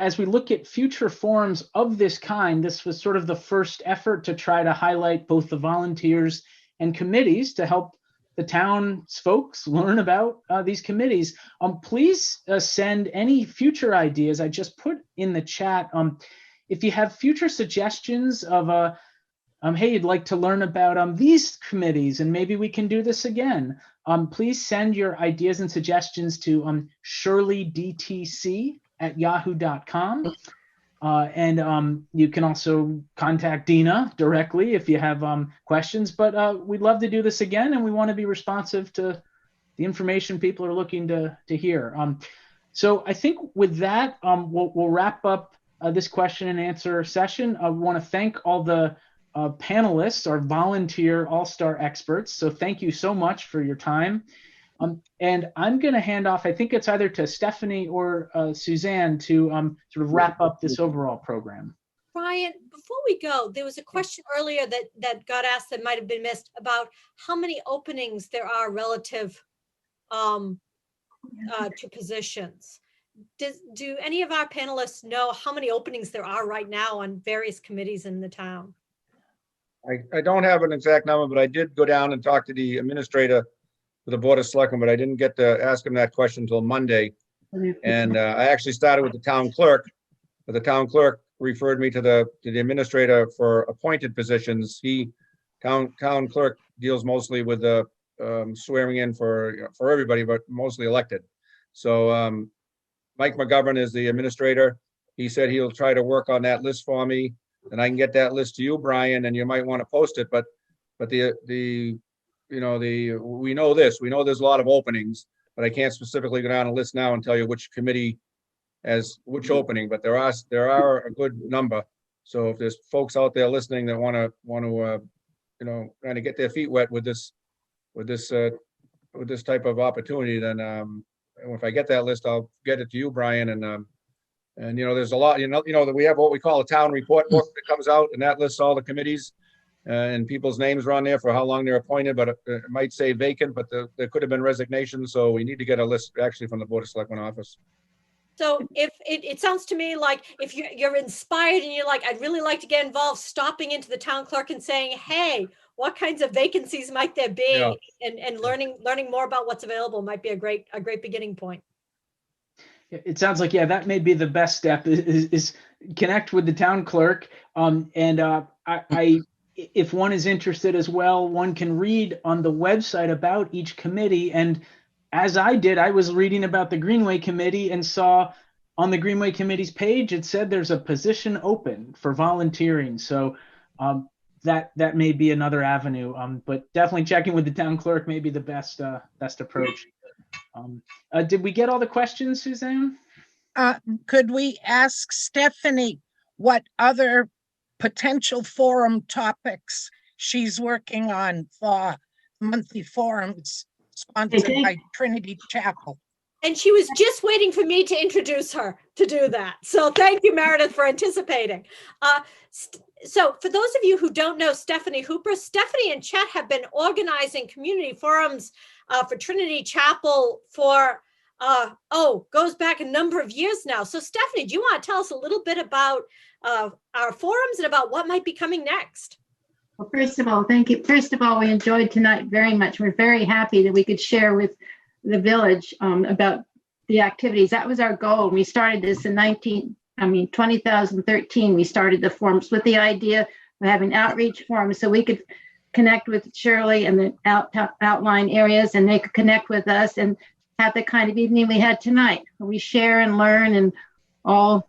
As we look at future forums of this kind, this was sort of the first effort to try to highlight both the volunteers and committees to help the town's folks learn about these committees. Please send any future ideas. I just put in the chat. If you have future suggestions of hey, you'd like to learn about these committees and maybe we can do this again, please send your ideas and suggestions to Shirley DTC at yahoo.com. And you can also contact Dina directly if you have questions, but we'd love to do this again and we want to be responsive to the information people are looking to hear. So I think with that, we'll wrap up this question and answer session. I want to thank all the panelists, our volunteer all-star experts. So thank you so much for your time. And I'm going to hand off, I think it's either to Stephanie or Suzanne to sort of wrap up this overall program. Brian, before we go, there was a question earlier that got asked that might have been missed about how many openings there are relative to positions. Do any of our panelists know how many openings there are right now on various committees in the town? I don't have an exact number, but I did go down and talk to the administrator for the Board of Selectmen, but I didn't get to ask him that question until Monday. And I actually started with the town clerk, but the town clerk referred me to the administrator for appointed positions. Town clerk deals mostly with the swearing in for everybody, but mostly elected. So Mike McGovern is the administrator. He said he'll try to work on that list for me, and I can get that list to you, Brian, and you might want to post it. But we know there's a lot of openings, but I can't specifically go down a list now and tell you which committee has which opening, but there are a good number. So if there's folks out there listening that want to kind of get their feet wet with this type of opportunity, then if I get that list, I'll get it to you, Brian. And there's a lot, that we have what we call a town report book that comes out, and that lists all the committees. And people's names are on there for how long they're appointed, but it might say vacant, but there could have been resignations. So we need to get a list actually from the Board of Selectmen office. So if it sounds to me like if you're inspired and you're like, I'd really like to get involved, stopping into the town clerk and saying, hey, what kinds of vacancies might there be? Yeah. And learning more about what's available might be a great beginning point. It sounds like, that may be the best step is connect with the town clerk. If one is interested as well, one can read on the website about each committee. And as I did, I was reading about the Greenway committee and saw on the Greenway committee's page, it said there's a position open for volunteering. So that may be another avenue, but definitely checking with the town clerk may be the best approach. Did we get all the questions, Suzanne? Could we ask Stephanie what other potential forum topics she's working on for monthly forums sponsored by Trinity Chapel? And she was just waiting for me to introduce her to do that. So thank you, Meredith, for anticipating. So for those of you who don't know Stephanie Hooper, Stephanie and Chet have been organizing community forums for Trinity Chapel for, goes back a number of years now. So Stephanie, do you want to tell us a little bit about our forums and about what might be coming next? Well, first of all, thank you. First of all, we enjoyed tonight very much. We're very happy that we could share with the village about the activities. That was our goal. We started this in 2013. We started the forums with the idea of having outreach forums so we could connect with Shirley and the outlying areas, and they could connect with us. And have the kind of evening we had tonight, where we share and learn and all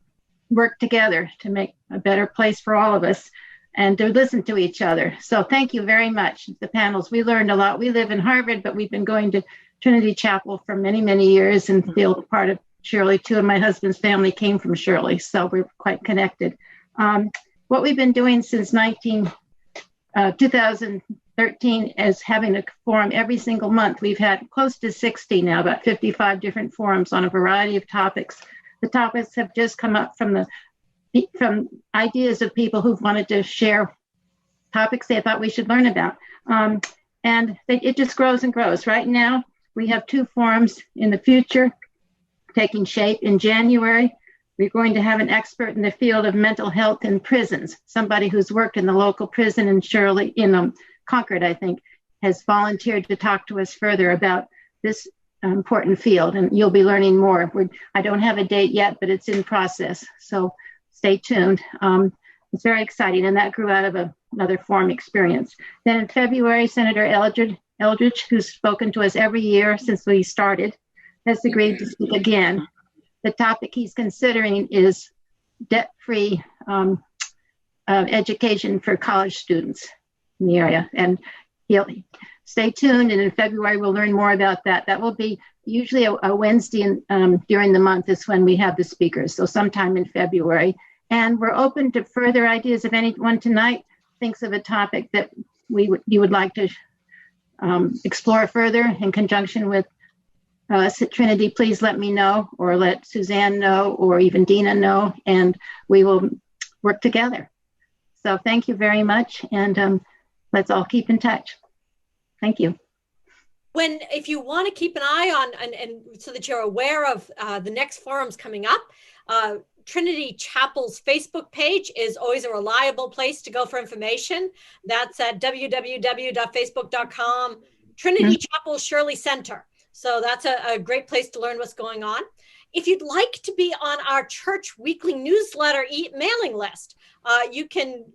work together to make a better place for all of us and to listen to each other. So thank you very much, the panels. We learned a lot. We live in Harvard, but we've been going to Trinity Chapel for many, many years and feel a part of Shirley. Two of my husband's family came from Shirley, so we're quite connected. What we've been doing since 2013 is having a forum every single month. We've had close to 60 now, about 55 different forums on a variety of topics. The topics have just come up from ideas of people who've wanted to share topics they thought we should learn about. And it just grows and grows. Right now, we have 2 forums in the future taking shape. In January, we're going to have an expert in the field of mental health in prisons. Somebody who's worked in the local prison in Shirley, in Concord, I think, has volunteered to talk to us further about this important field. And you'll be learning more. I don't have a date yet, but it's in process. So stay tuned. It's very exciting. And that grew out of another forum experience. Then in February, Senator Eldridge, who's spoken to us every year since we started, has agreed to speak again. The topic he's considering is debt-free education for college students in the area. And he'll stay tuned. And in February, we'll learn more about that. That will be usually a Wednesday during the month is when we have the speakers. So sometime in February. And we're open to further ideas. If anyone tonight thinks of a topic that you would like to explore further in conjunction with us at Trinity, please let me know, or let Suzanne know, or even Dina know, and we will work together. So thank you very much, and let's all keep in touch. Thank you. If you want to keep an eye on, and so that you're aware of the next forums coming up, Trinity Chapel's Facebook page is always a reliable place to go for information. That's at www.facebook.com, Trinity Chapel Shirley Center. So that's a great place to learn what's going on. If you'd like to be on our church weekly newsletter mailing list, you can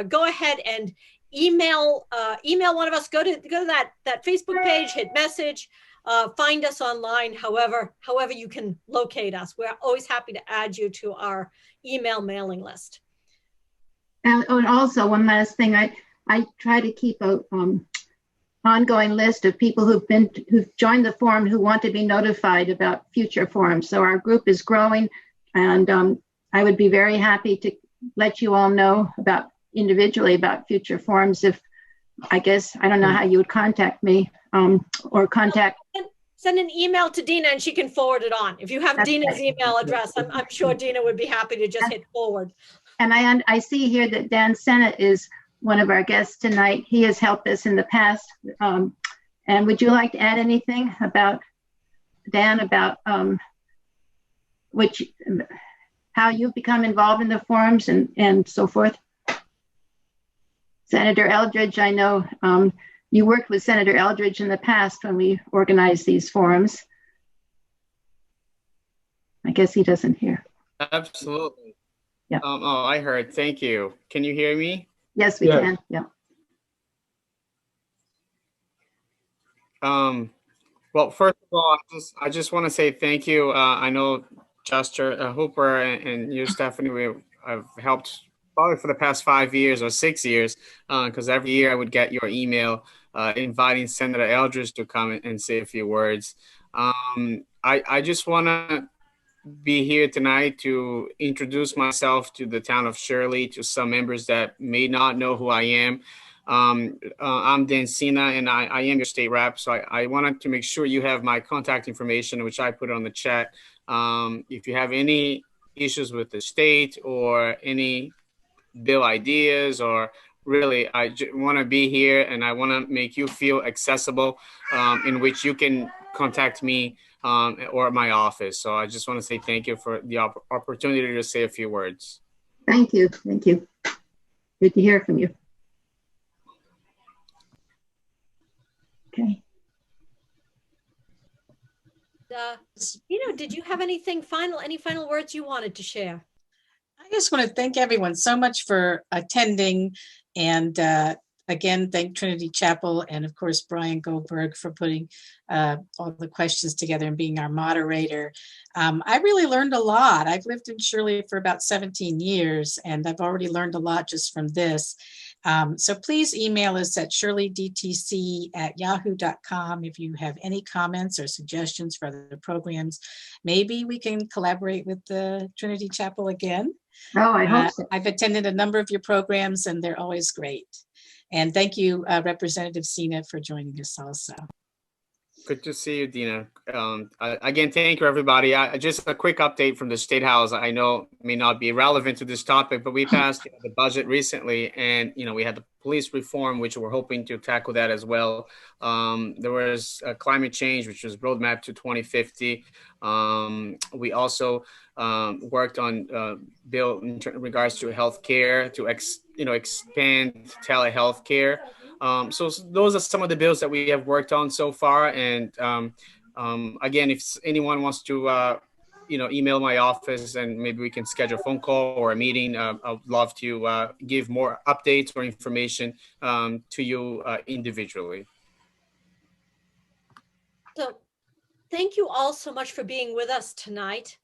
go ahead and email one of us. Go to that Facebook page, hit message, find us online. However you can locate us. We're always happy to add you to our email mailing list. And also one last thing, I try to keep a ongoing list of people who've joined the forum who want to be notified about future forums. So our group is growing, and I would be very happy to let you all know individually about future forums. If I don't know how you would contact me or contact. Send an email to Dina and she can forward it on. If you have Dina's email address, I'm sure Dina would be happy to just hit forward. And I see here that Dan Sennett is one of our guests tonight. He has helped us in the past. And would you like to add anything about, Dan, about how you've become involved in the forums and so forth? Senator Eldridge, I know you worked with Senator Eldridge in the past when we organized these forums. I guess he doesn't hear. Absolutely. Yeah. Oh, I heard. Thank you. Can you hear me? Yes, we can. Yeah. Well, first of all, I just want to say thank you. I know Chester Hooper and you, Stephanie, I've helped probably for the past 5 years or 6 years, because every year I would get your email inviting Senator Eldridge to come and say a few words. I just want to be here tonight to introduce myself to the town of Shirley, to some members that may not know who I am. I'm Dan Sina, and I am your state rep. So I wanted to make sure you have my contact information, which I put on the chat. If you have any issues with the state or any bill ideas, or really, I want to be here and I want to make you feel accessible, in which you can contact me or my office. So I just want to say thank you for the opportunity to say a few words. Thank you. Thank you. Good to hear from you. Okay. Did you have any final words you wanted to share? I just want to thank everyone so much for attending, and again, thank Trinity Chapel and of course, Brian Goldberg for putting all the questions together and being our moderator. I really learned a lot. I've lived in Shirley for about 17 years and I've already learned a lot just from this. So please email us at shirleydtc@yahoo.com if you have any comments or suggestions for other programs. Maybe we can collaborate with the Trinity Chapel again. Oh, I hope so. I've attended a number of your programs and they're always great. And thank you, Representative Sina, for joining us also. Good to see you, Dina. Again, thank you, everybody. Just a quick update from the State House. I know it may not be relevant to this topic, but we passed the budget recently, and we had the police reform, which we're hoping to tackle that as well. There was climate change, which was roadmap to 2050. We also worked on bill in regards to healthcare to expand telehealth care. So those are some of the bills that we have worked on so far. And again, if anyone wants to, email my office and maybe we can schedule a phone call or a meeting, I'd love to give more updates or information to you individually. So thank you all so much for being with us tonight.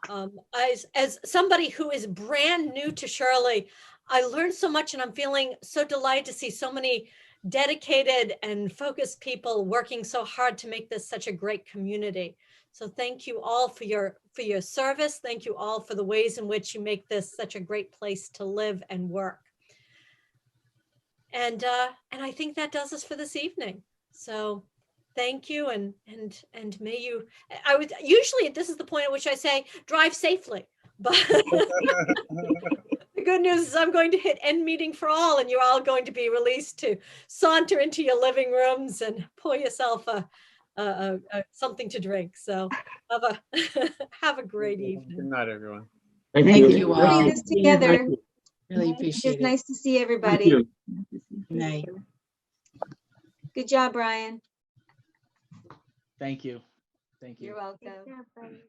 As somebody who is brand new to Shirley, I learned so much and I'm feeling so delighted to see so many dedicated and focused people working so hard to make this such a great community. So thank you all for your service. Thank you all for the ways in which you make this such a great place to live and work. And I think that does us for this evening. So thank you, and may you. I would usually this is the point at which I say drive safely, but the good news is I'm going to hit end meeting for all, and you're all going to be released to saunter into your living rooms and pour yourself something to drink. So have a great evening. Good night, everyone. Thank you all. Putting this together. Really appreciate It's it. nice to see everybody. Good night. Good job, Brian. Thank you. Thank you. You're welcome. Good job, buddy.